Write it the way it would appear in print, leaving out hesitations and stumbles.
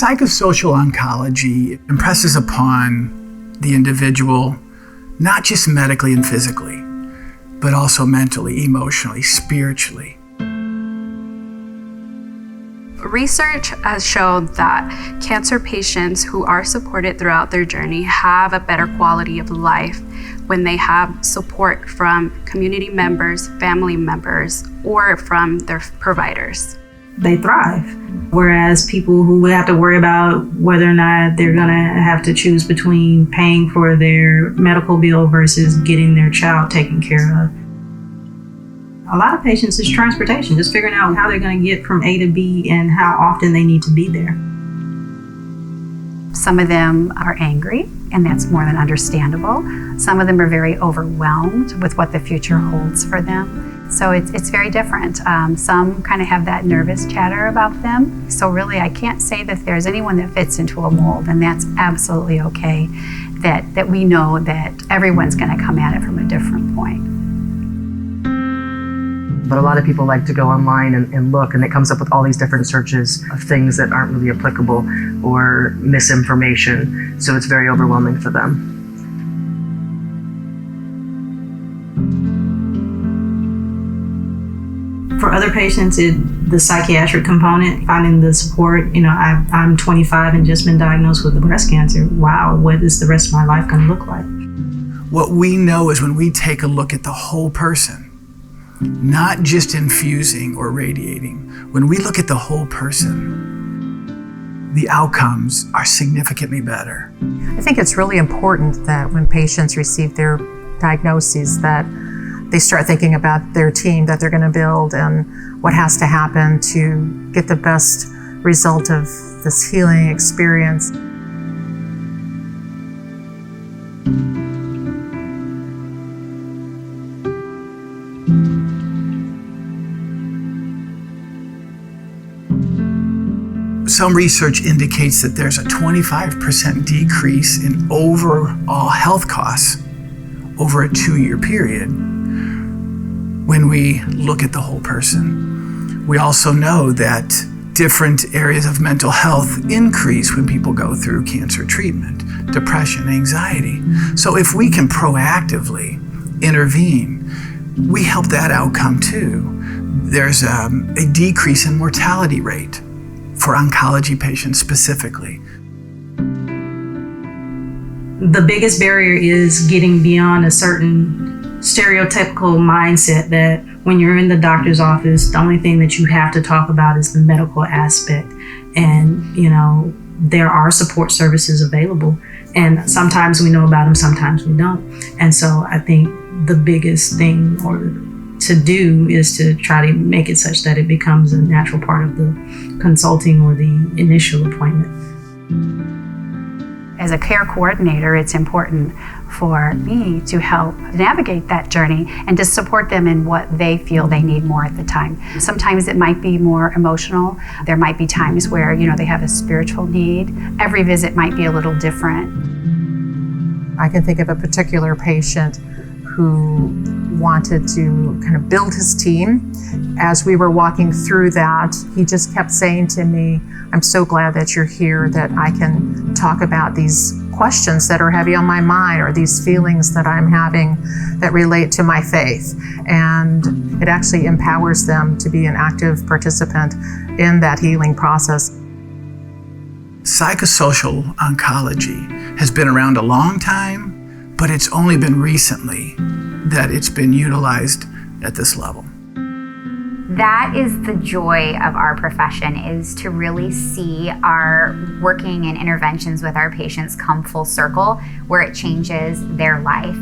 Psychosocial oncology impresses upon the individual, not just medically and physically, but also mentally, emotionally, spiritually. Research has shown that cancer patients who are supported throughout their journey have a better quality of life when they have support from community members, family members, or from their providers. They thrive. Whereas people who have to worry about whether or not they're going to have to choose between paying for their medical bill versus getting their child taken care of. A lot of patients is transportation, just figuring out how they're going to get from A to B and how often they need to be there. Some of them are angry, and that's more than understandable. Some of them are very overwhelmed with what the future holds for them. So it's very different. Some kind of have that nervous chatter about them. So really, I can't say that there's anyone that fits into a mold, and that's absolutely okay. That we know that everyone's going to come at it from a different point. But a lot of people like to go online and look, and it comes up with all these different searches of things that aren't really applicable or misinformation. So it's very overwhelming for them. For other patients, the psychiatric component, finding the support, I'm 25 and just been diagnosed with breast cancer. Wow, what is the rest of my life going to look like? What we know is when we take a look at the whole person, not just infusing or radiating, when we look at the whole person, the outcomes are significantly better. I think it's really important that when patients receive their diagnoses that they start thinking about their team that they're going to build and what has to happen to get the best result of this healing experience. Some research indicates that there's a 25% decrease in overall health costs over a 2-year period when we look at the whole person. We also know that different areas of mental health increase when people go through cancer treatment, depression, anxiety. So if we can proactively intervene, we help that outcome too. There's a decrease in mortality rate for oncology patients specifically. The biggest barrier is getting beyond a certain stereotypical mindset that when you're in the doctor's office, the only thing that you have to talk about is the medical aspect. And, there are support services available. And sometimes we know about them, sometimes we don't. And so I think the biggest thing to do is to try to make it such that it becomes a natural part of the consulting or the initial appointment. As a care coordinator, it's important for me to help navigate that journey and to support them in what they feel they need more at the time. Sometimes it might be more emotional. There might be times where, they have a spiritual need. Every visit might be a little different. I can think of a particular patient who wanted to kind of build his team. As we were walking through that, he just kept saying to me, I'm so glad that you're here, that I can talk about these questions that are heavy on my mind or these feelings that I'm having that relate to my faith. And it actually empowers them to be an active participant in that healing process. Psychosocial oncology has been around a long time, but it's only been recently that it's been utilized at this level. That is the joy of our profession, is to really see our working and interventions with our patients come full circle, where it changes their life.